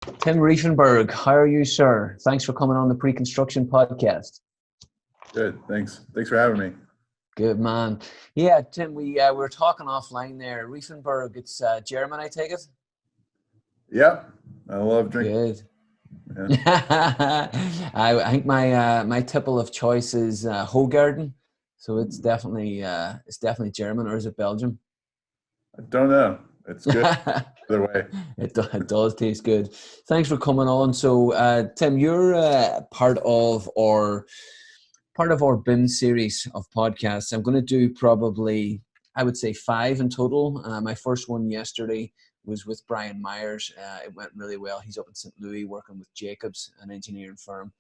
Tim Riefenberg, how are you, sir? Thanks for coming on the Preconstruction Podcast. Good, thanks. Thanks for having me. Good man. Yeah, Tim, we were talking offline there. Riefenberg, it's German, I take it? Yep, I love drinking. Good. Yeah. I think my tipple of choice is Hogarden, so it's definitely German, or is it Belgium? I don't know. It's good either way. It does taste good. Thanks for coming on. So, Tim, you're part of our BIM series of podcasts. I'm going to do probably, I would say, 5 in total. My first one yesterday was with Brian Myers. It went really well. He's up in St. Louis working with Jacobs, an engineering firm.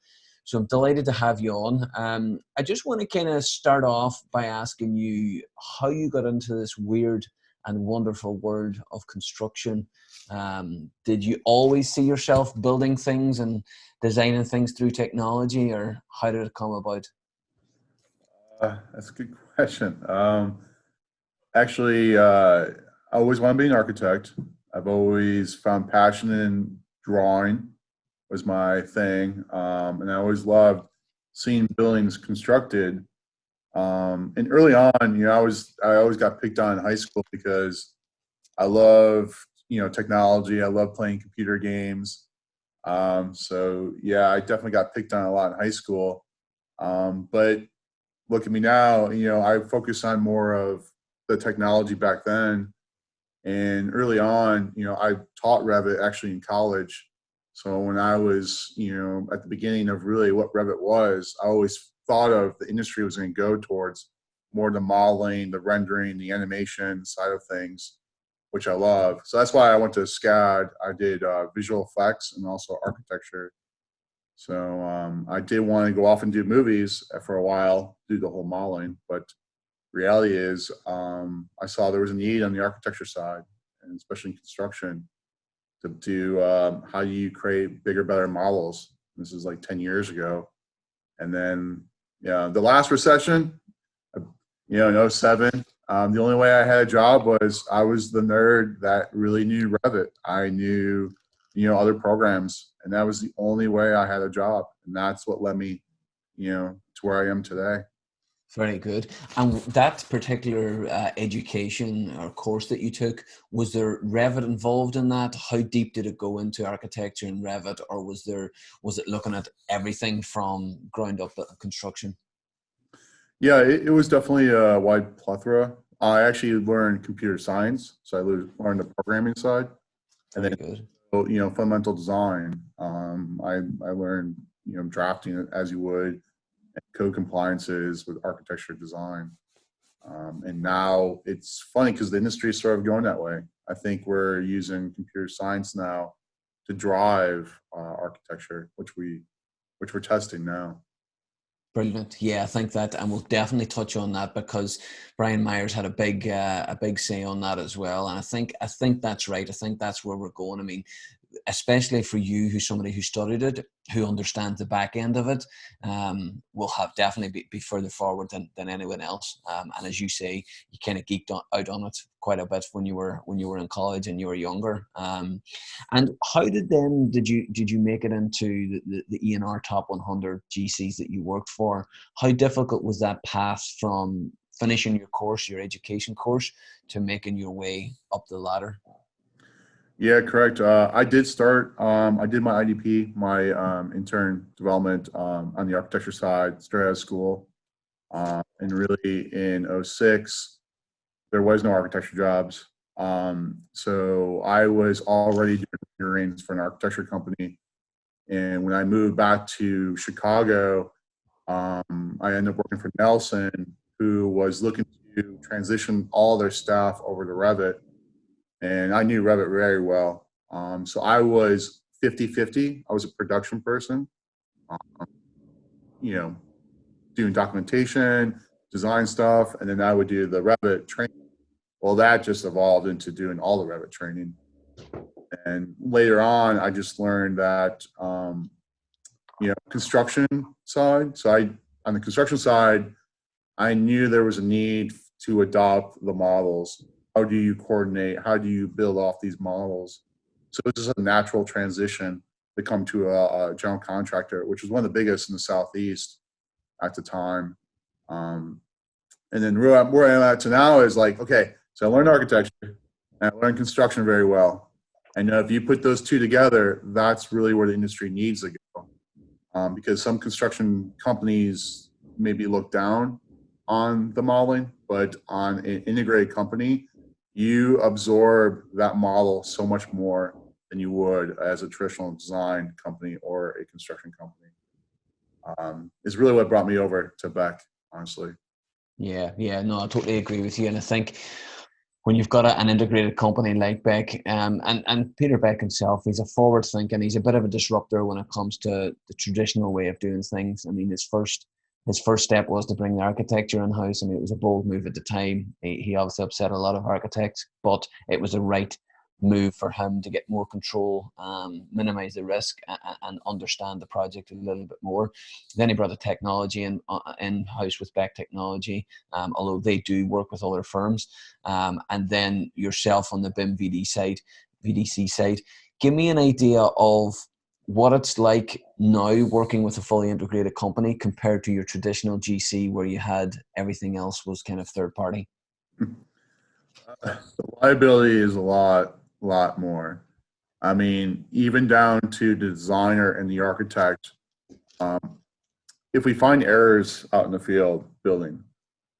So I'm delighted to have you on. I just want to kind of start off by asking you how you got into this weird and wonderful world of construction. Did you always see yourself building things and designing things through technology, or how did it come about? That's a good question. Actually, I always wanted to be an architect. I've always found passion in drawing was my thing, and I always loved seeing buildings constructed. And early on, I always got picked on in high school because I love, technology. I love playing computer games. So yeah, I definitely got picked on a lot in high school. But look at me now, I focus on more of the technology back then. And early on, I taught Revit actually in college. So when I was, at the beginning of really what Revit was, I always thought of the industry was going to go towards more the modeling, the rendering, the animation side of things, which I love. So that's why I went to SCAD. I did visual effects and also architecture. So I did want to go off and do movies for a while, do the whole modeling. But reality is, I saw there was a need on the architecture side, and especially in construction, to do how do you create bigger, better models. This is like 10 years ago. And then, the last recession, in '07, the only way I had a job was I was the nerd that really knew Revit. I knew, other programs, and that was the only way I had a job. And that's what led me, to where I am today. Very good. And that particular education or course that you took, was there Revit involved in that? How deep did it go into architecture in Revit, or was it looking at everything from ground up construction? Yeah, it was definitely a wide plethora. I actually learned computer science, so I learned the programming side, and Very then good. fundamental design. I learned drafting as you would, and code compliances with architecture design. And now it's funny because the industry is sort of going that way. I think we're using computer science now to drive architecture, which we're testing now. Brilliant. Yeah, I think that, and we'll definitely touch on that because Brian Myers had a big say on that as well. And I think that's right. I think that's where we're going. I mean, especially for you, who's somebody who studied it, who understands the back end of it, will have definitely be further forward than anyone else. And as you say, you kind of geeked out on it quite a bit when you were in college and you were younger. And how did you make it into the ENR top 100 GCs that you worked for? How difficult was that path from finishing your course, your education course, to making your way up the ladder? Yeah, correct. I did start. I did my IDP, my intern development on the architecture side, straight out of school. And really in '06, there was no architecture jobs. So I was already doing renderings for an architecture company. And when I moved back to Chicago, I ended up working for Nelson, who was looking to transition all their staff over to Revit. And I knew Revit very well. So I was 50-50. I was a production person, um, you know, doing documentation, design stuff, and then I would do the Revit training. Well, that just evolved into doing all the Revit training. And later on, I just learned that, construction side. So on the construction side, I knew there was a need to adopt the models. How do you coordinate? How do you build off these models? So it's just a natural transition to come to a general contractor, which was one of the biggest in the Southeast at the time. And then where I'm at to now is like, okay, so I learned architecture and I learned construction very well. And if you put those two together, that's really where the industry needs to go. Because some construction companies maybe look down on the modeling, but on an integrated company, you absorb that model so much more than you would as a traditional design company or a construction company. Is really what brought me over to Beck, honestly. Yeah, no, I totally agree with you. And I think when you've got an integrated company like Beck, and Peter Beck himself, he's a forward thinking, he's a bit of a disruptor when it comes to the traditional way of doing things. I mean, his first step was to bring the architecture in house. I mean, it was a bold move at the time. He obviously upset a lot of architects, but it was the right move for him to get more control, minimize the risk, and understand the project a little bit more. Then he brought the technology in house with Beck Technology, although they do work with other firms. And then yourself on the BIM VDC side. Give me an idea of what it's like now working with a fully integrated company compared to your traditional GC where you had everything else was kind of third party. The liability is a lot more. I mean, even down to the designer and the architect. If we find errors out in the field building,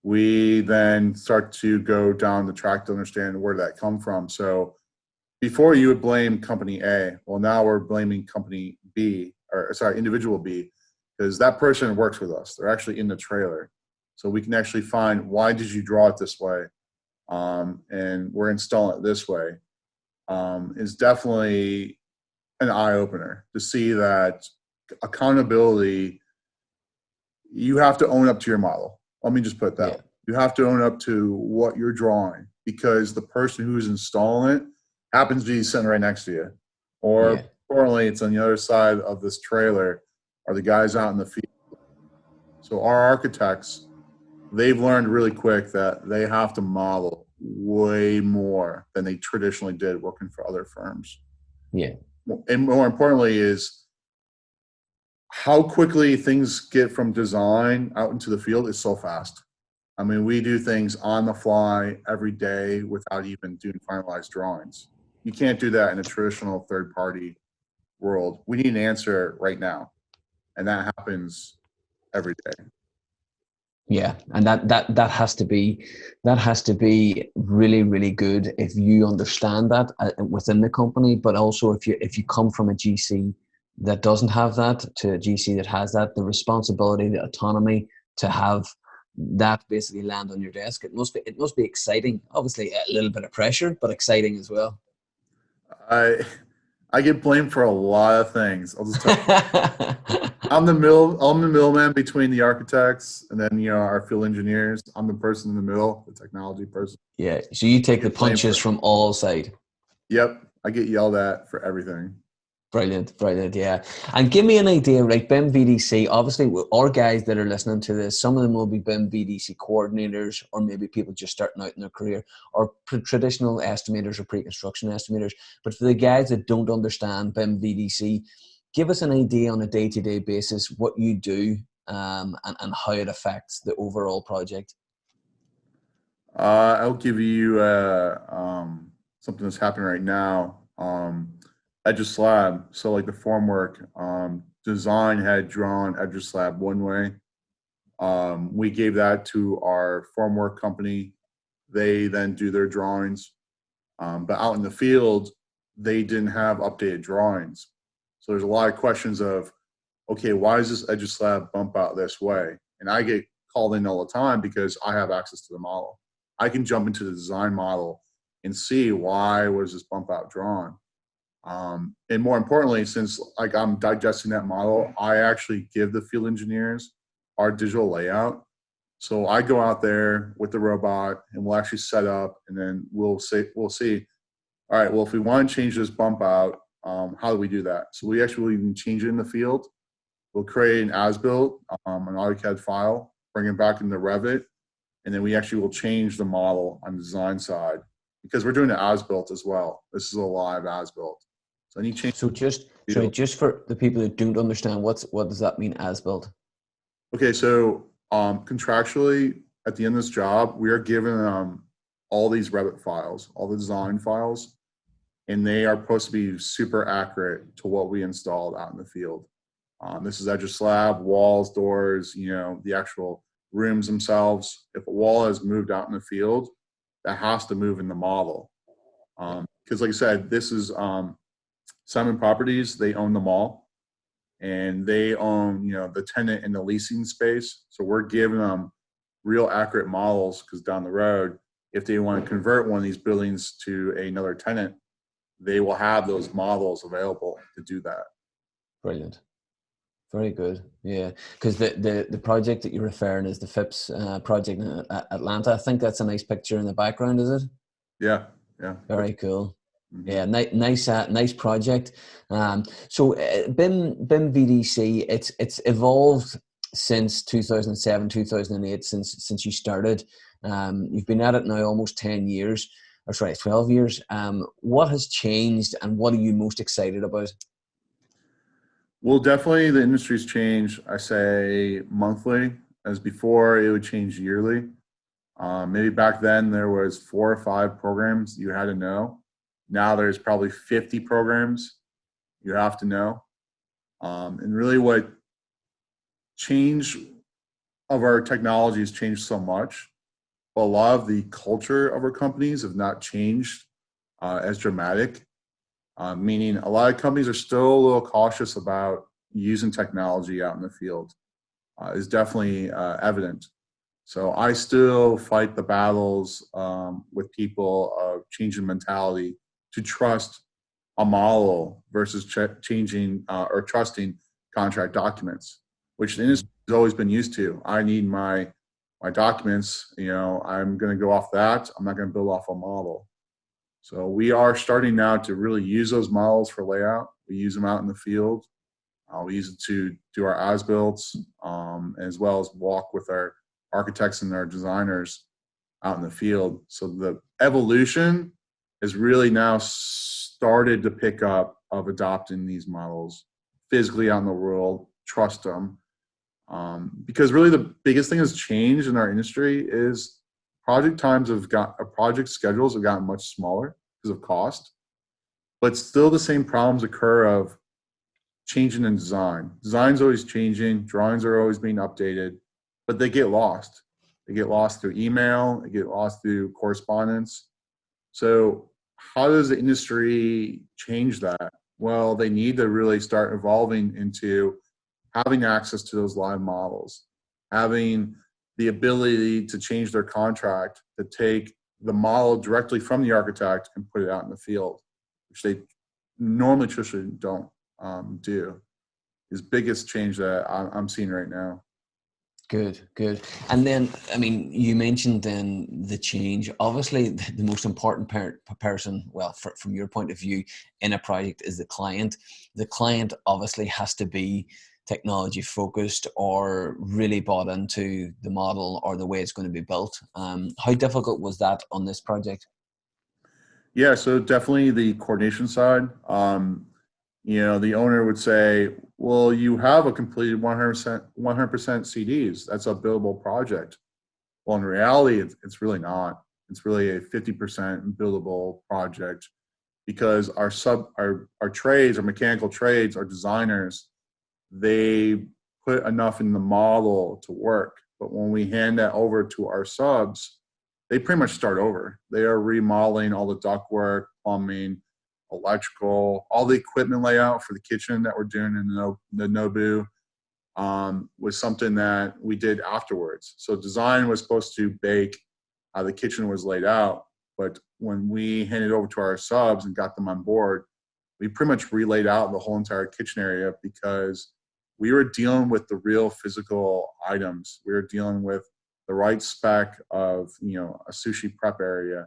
we then start to go down the track to understand where that come from. So before you would blame company A, well, now we're blaming company B, or sorry, individual B, because that person works with us. They're actually in the trailer. So we can actually find, why did you draw it this way? And we're installing it this way. Is definitely an eye-opener to see that accountability, you have to own up to your model. Let me just put that. Yeah. You have to own up to what you're drawing, because the person who's installing it happens to be sitting right next to you. Or importantly, it's on the other side of this trailer, are the guys out in the field. So our architects, they've learned really quick that they have to model way more than they traditionally did working for other firms. Yeah. And more importantly is how quickly things get from design out into the field is so fast. I mean, we do things on the fly every day without even doing finalized drawings. You can't do that in a traditional third-party world. We need an answer right now, and that happens every day. Yeah, and that has to be really, really good if you understand that within the company, but also if you come from a GC that doesn't have that to a GC that has that, the responsibility, the autonomy to have that basically land on your desk. It must be exciting. Obviously, a little bit of pressure, but exciting as well. I get blamed for a lot of things. I'll just tell you. I'm the middleman between the architects and then our field engineers. I'm the person in the middle, the technology person. Yeah. So you take the punches from all sides. Yep. I get yelled at for everything. Brilliant. Yeah. And give me an idea, right? BIM VDC, obviously, our guys that are listening to this, some of them will be BIM VDC coordinators, or maybe people just starting out in their career, or traditional estimators or pre-construction estimators. But for the guys that don't understand BIM VDC, give us an idea on a day-to-day basis what you do and how it affects the overall project. I'll give you something that's happening right now. Edge slab. So like the formwork, design had drawn edge slab one way. We gave that to our formwork company. They then do their drawings. But out in the field, they didn't have updated drawings. So there's a lot of questions of, okay, why does this edge slab bump out this way? And I get called in all the time because I have access to the model. I can jump into the design model and see why was this bump out drawn. And more importantly, since like I'm digesting that model, I actually give the field engineers our digital layout. So I go out there with the robot and we'll actually set up, and then we'll see, all right, well, if we want to change this bump out, how do we do that? So we actually even change it in the field. We'll create an as-built, an AutoCAD file, bring it back into Revit, and then we actually will change the model on the design side because we're doing an as-built as well. This is a live as-built. So any change. So just for the people who don't understand, what does that mean, as built? Okay, so contractually, at the end of this job, we are given all these Revit files, all the design files, and they are supposed to be super accurate to what we installed out in the field. This is edge of slab, walls, doors, the actual rooms themselves. If a wall has moved out in the field, that has to move in the model. Because like I said, this is Simon Properties, they own the mall, and they own, the tenant and the leasing space. So we're giving them real accurate models, because down the road, if they want to convert one of these buildings to another tenant, they will have those models available to do that. Brilliant. Very good. Yeah, because the project that you're referring is the Phipps project in Atlanta. I think that's a nice picture in the background, is it? Yeah. Very cool. Mm-hmm. Yeah, nice project. So BIM VDC, it's evolved since 2007, 2008, since you started. You've been at it now almost 10 years, or sorry, 12 years. What has changed, and what are you most excited about? Well, definitely the industry's changed, I say monthly, as before it would change yearly. Maybe back then there was 4 or 5 programs you had to know. Now there's probably 50 programs you have to know. And really what change of our technology has changed so much, but a lot of the culture of our companies have not changed as dramatic. Meaning a lot of companies are still a little cautious about using technology out in the field. Is definitely evident. So I still fight the battles with people of changing mentality to trust a model versus changing or trusting contract documents, which the industry has always been used to. I need my documents, I'm going to go off that. I'm not going to build off a model. So we are starting now to really use those models for layout. We use them out in the field. We use it to do our as-builts, as well as walk with our architects and our designers out in the field. So the evolution has really now started to pick up of adopting these models physically out in the world, trust them. Because really the biggest thing that's changed in our industry is project schedules have gotten much smaller because of cost, but still the same problems occur of changing in design. Design's always changing, drawings are always being updated, but they get lost. They get lost through email, they get lost through correspondence. So how does the industry change that? Well, they need to really start evolving into having access to those live models, having the ability to change their contract, to take the model directly from the architect and put it out in the field, which they normally traditionally don't do. Is biggest change that I'm seeing right now. Good. And then, I mean, you mentioned then the change. Obviously, the most important person, well, from your point of view, in a project is the client. The client obviously has to be technology focused or really bought into the model or the way it's going to be built. How difficult was that on this project? Yeah, so definitely the coordination side. The owner would say, well, you have a completed 100% CDs. That's a billable project. Well, in reality, it's really not. It's really a 50% billable project, because our trades, our mechanical trades, our designers, they put enough in the model to work. But when we hand that over to our subs, they pretty much start over. They are remodeling all the ductwork, plumbing, electrical, all the equipment layout for the kitchen that we're doing in the Nobu was something that we did afterwards. So design was supposed to bake how the kitchen was laid out, but when we handed over to our subs and got them on board, we pretty much relayed out the whole entire kitchen area, because we were dealing with the real physical items. We were dealing with the right spec of a sushi prep area.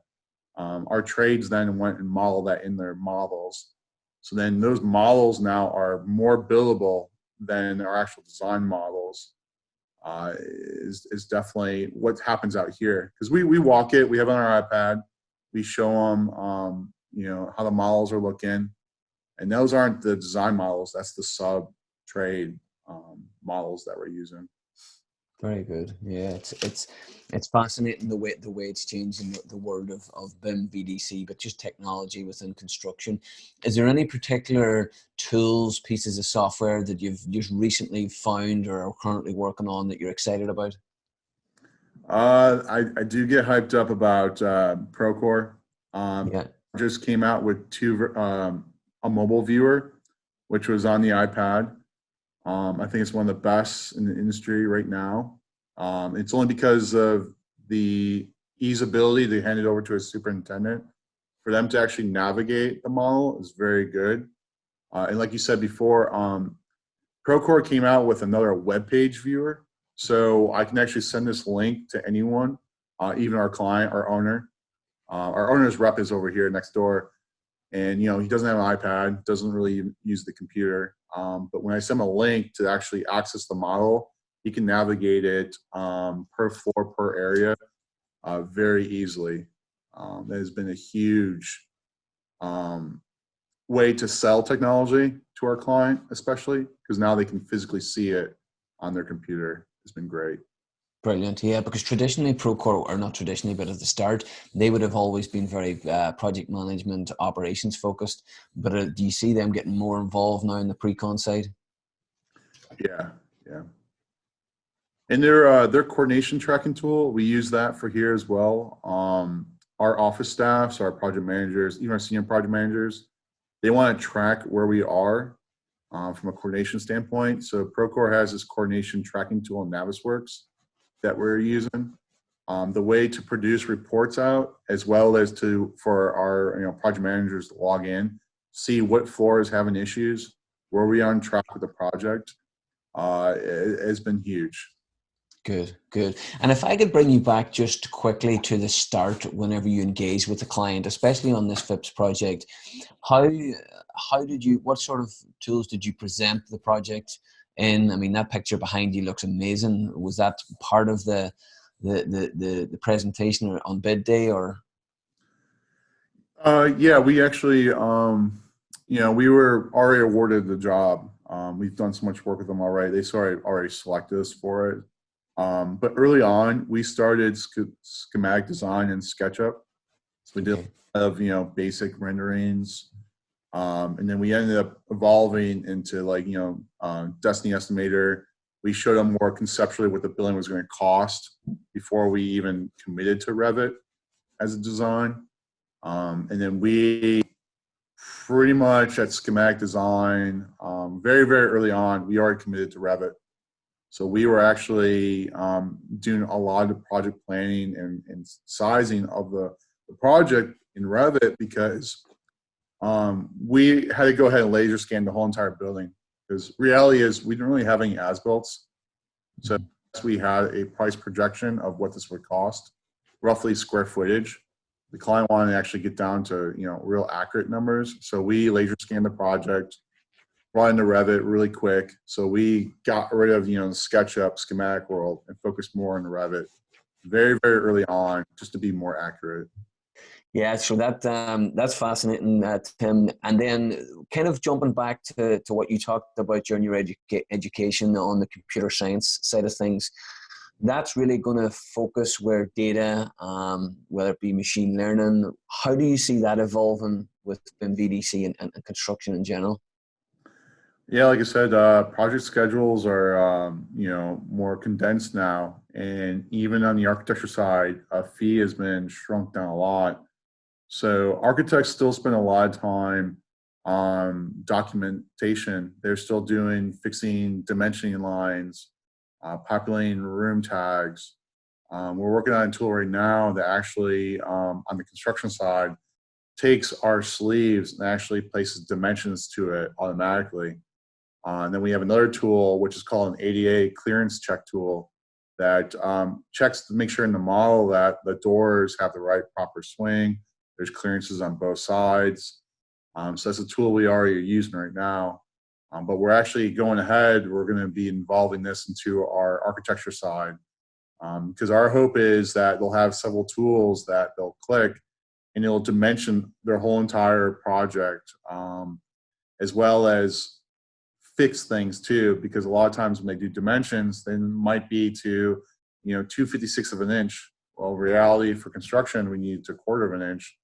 Our trades then went and modeled that in their models. So then those models now are more billable than our actual design models. Is definitely what happens out here, because we walk it. We have it on our iPad. We show them how the models are looking. And those aren't the design models. That's the sub-trade models that we're using. Very good. Yeah, it's fascinating the way it's changing the world of BIM VDC, but just technology within construction. Is there any particular tools, pieces of software that you've just recently found or are currently working on that you're excited about? I do get hyped up about Procore. Yeah. Just came out with a mobile viewer, which was on the iPad. I think it's one of the best in the industry right now. It's only because of the easeability to hand it over to a superintendent. For them to actually navigate the model is very good. And like you said before, Procore came out with another web page viewer. So I can actually send this link to anyone, even our client, our owner. Our owner's rep is over here next door. And, he doesn't have an iPad, doesn't really use the computer. But when I send him a link to actually access the model, he can navigate it per floor, per area very easily. That has been a huge way to sell technology to our client, especially because now they can physically see it on their computer. It's been great. Brilliant. Yeah, because traditionally Procore, or not traditionally, but at the start, they would have always been very project management, operations focused. But do you see them getting more involved now in the pre-con side? Yeah. And their coordination tracking tool, we use that for here as well. Our office staff, so our project managers, even our senior project managers, they want to track where we are from a coordination standpoint. So Procore has this coordination tracking tool in Navisworks that we're using. The way to produce reports out, as well as for our project managers to log in, see what floor is having issues, where we on track with the project, it has been huge. Good. And if I could bring you back just quickly to the start, whenever you engage with the client, especially on this Phipps project, what sort of tools did you present the project in? I mean, that picture behind you looks amazing. Was that part of the presentation on bid day, or? Yeah, we actually, we were already awarded the job. We've done so much work with them already. They already selected us for it. But early on, we started schematic design in SketchUp. So we did a lot of, basic renderings. And then we ended up evolving into Destiny Estimator. We showed them more conceptually what the building was going to cost before we even committed to Revit as a design. And then we pretty much at schematic design, very, very early on, we already committed to Revit. So we were actually doing a lot of project planning and sizing of the project in Revit because we had to go ahead and laser scan the whole entire building. Because reality is we didn't really have any as-builts. So we had a price projection of what this would cost, roughly square footage. The client wanted to actually get down to real accurate numbers. So we laser scanned the project, brought into Revit really quick. So we got rid of the SketchUp schematic world and focused more on Revit very, very early on, just to be more accurate. Yeah, so that's fascinating, Tim. And then kind of jumping back to what you talked about during your education on the computer science side of things, that's really going to focus where data, whether it be machine learning, how do you see that evolving with BIM VDC and construction in general? Yeah, like I said, project schedules are more condensed now, and even on the architecture side, a fee has been shrunk down a lot. So architects still spend a lot of time on documentation. They're still fixing dimensioning lines, populating room tags. We're working on a tool right now that actually, on the construction side, takes our sleeves and actually places dimensions to it automatically. And then we have another tool, which is called an ADA clearance check tool that checks to make sure in the model that the doors have the right proper swing. There's clearances on both sides. So that's a tool we already are using right now. But we're actually going ahead. We're going to be involving this into our architecture side because our hope is that they'll have several tools that they'll click and it'll dimension their whole entire project. as well as fix things too, because a lot of times when they do dimensions, they might be to, 2/56 of an inch. Well, reality for construction, we need to 1/4 of an inch.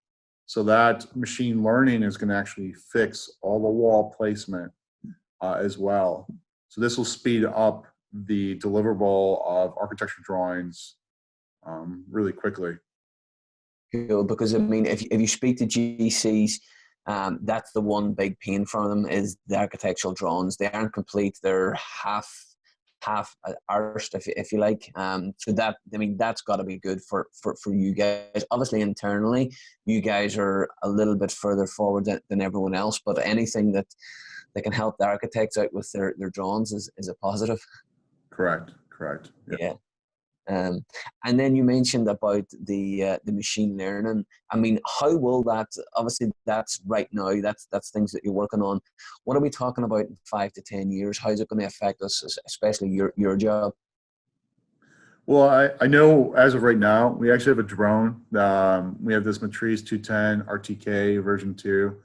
So that machine learning is going to actually fix all the wall placement as well. So this will speed up the deliverable of architecture drawings really quickly. Cool, because I mean, if you speak to GCs, that's the one big pain for them is the architectural drawings. They aren't complete; they're half arsed, if you like. So that, I mean, that's got to be good for you guys. Obviously, internally, you guys are a little bit further forward than everyone else. But anything that can help the architects out with their drawings is a positive. Correct. Yeah. And then you mentioned about the machine learning. I mean, how will that, obviously that's right now, that's things that you're working on. What are we talking about in 5 to 10 years? How is it going to affect us, especially your job? Well, I know as of right now, we actually have a drone. We have this Matrice 210 RTK version 2.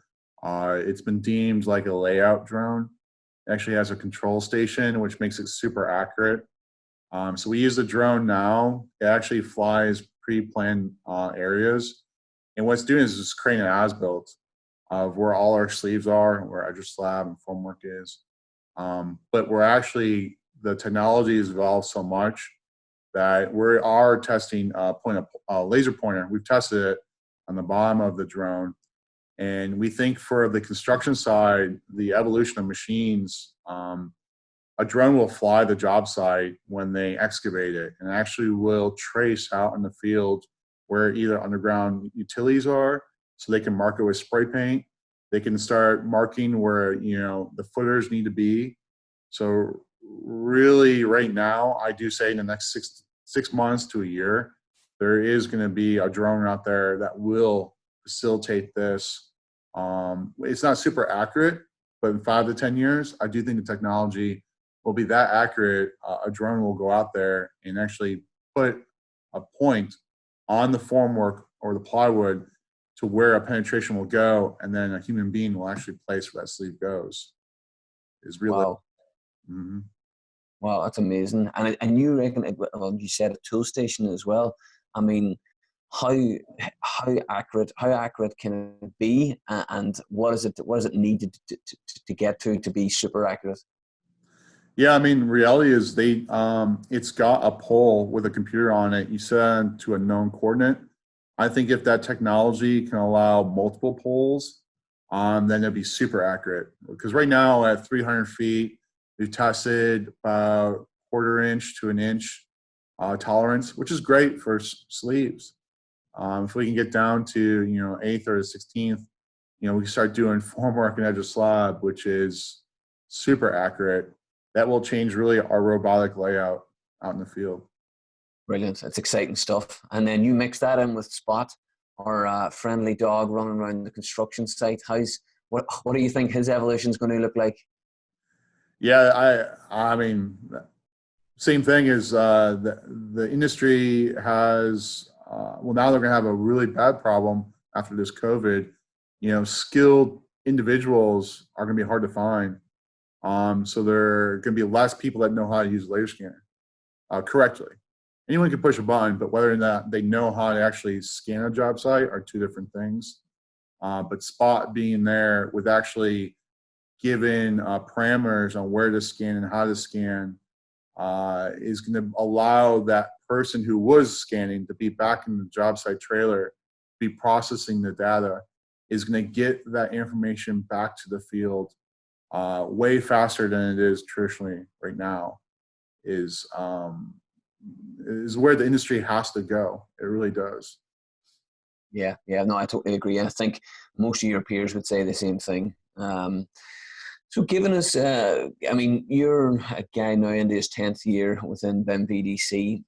It's been deemed like a layout drone. It actually has a control station, which makes it super accurate. So we use the drone now. It actually flies pre-planned areas. And what it's doing is just creating an as-built of where all our sleeves are, where edge slab and formwork is. But the technology has evolved so much that we are testing a laser pointer. We've tested it on the bottom of the drone. And we think for the construction side, the evolution of machines, a drone will fly the job site when they excavate it and actually will trace out in the field where either underground utilities are, so they can mark it with spray paint. They can start marking where, the footers need to be. So really right now, I do say in the next six months to a year, there is going to be a drone out there that will facilitate this. It's not super accurate, but in 5 to 10 years, I do think the technology will be that accurate. A drone will go out there and actually put a point on the formwork or the plywood to where a penetration will go, and then a human being will actually place where that sleeve goes. Is really wow. Mm-hmm. Wow, that's amazing. And you reckon you said a tool station as well. I mean, how accurate can it be, and what is it needed to get to be super accurate? Yeah, I mean, reality is it's got a pole with a computer on it. You send to a known coordinate. I think if that technology can allow multiple poles, then it'd be super accurate. Because right now at 300 feet, we've tested about 1/4 inch to an inch tolerance, which is great for sleeves. If we can get down to 1/8 or 1/16, we can start doing formwork and edge of slab, which is super accurate. That will change really our robotic layout out in the field. Brilliant. It's exciting stuff. And then you mix that in with Spot, our friendly dog running around the construction site. What do you think his evolution is going to look like? Yeah, I mean, same thing is the industry has, now they're going to have a really bad problem after this COVID. Skilled individuals are going to be hard to find. So there are going to be less people that know how to use a laser scanner correctly. Anyone can push a button, but whether or not they know how to actually scan a job site are two different things. But Spot being there with actually giving parameters on where to scan and how to scan is going to allow that person who was scanning to be back in the job site trailer, be processing the data, is going to get that information back to the field way faster than it is traditionally right now. Is where the industry has to go. It really does. Yeah, no, I totally agree. And I think most of your peers would say the same thing. So given us, you're a guy now into his 10th year within BIM VDC.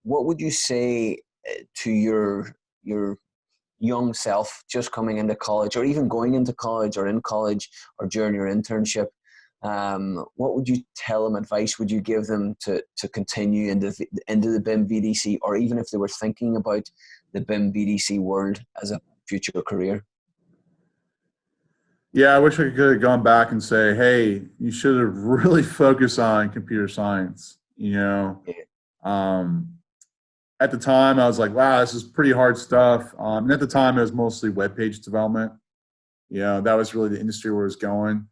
What would you say to your young self just coming into college, or even going into college, or in college, or during your internship? What would you tell them? Advice would you give them to continue into the BIM VDC, or even if they were thinking about the BIM VDC world as a future career? Yeah, I wish I could have gone back and say, hey, you should have really focused on computer science. Yeah, Um, at the time, I was like, wow, this is pretty hard stuff. And at the time, it was mostly web page development. That was really the industry where it was going.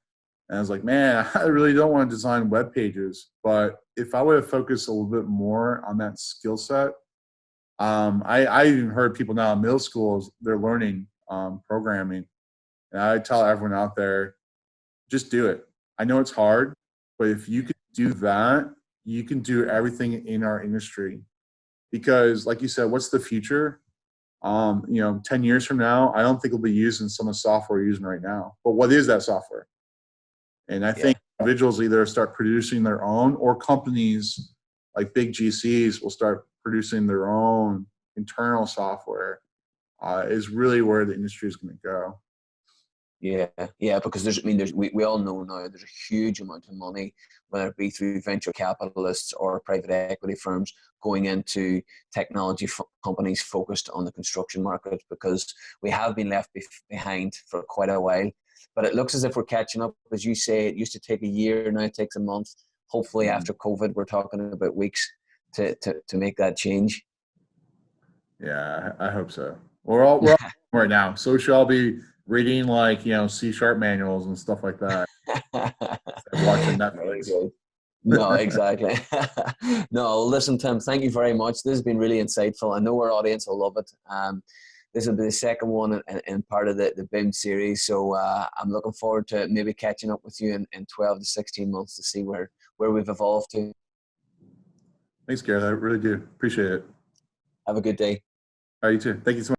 And I was like, man, I really don't want to design web pages. But if I would have focused a little bit more on that skill set, I even heard people now in middle schools, they're learning programming. And I tell everyone out there, just do it. I know it's hard, but if you can do that, you can do everything in our industry. Because like you said, what's the future? 10 years from now, I don't think it'll be using some of the software we're using right now. But what is that software? And I yeah, think individuals either start producing their own, or companies like big GCs will start producing their own internal software, is really where the industry is going to go. yeah, yeah. Because we all know now there's a huge amount of money, whether it be through venture capitalists or private equity firms, going into technology companies focused on the construction market, because we have been left behind for quite a while. But it looks as if we're catching up. As you say, it used to take a year, now it takes a month. Hopefully, after COVID, we're talking about weeks to make that change. Yeah, I hope so. We're all right now. So we should all be reading like, C# manuals and stuff like that. Watching Very Netflix. good. No, exactly. No, listen, Tim, thank you very much. This has been really insightful. I know our audience will love it. This will be the second one in part of the BIM series. So I'm looking forward to maybe catching up with you in 12 to 16 months to see where we've evolved to. Thanks, Gareth. I really do appreciate it. Have a good day. All right, you too. Thank you so much.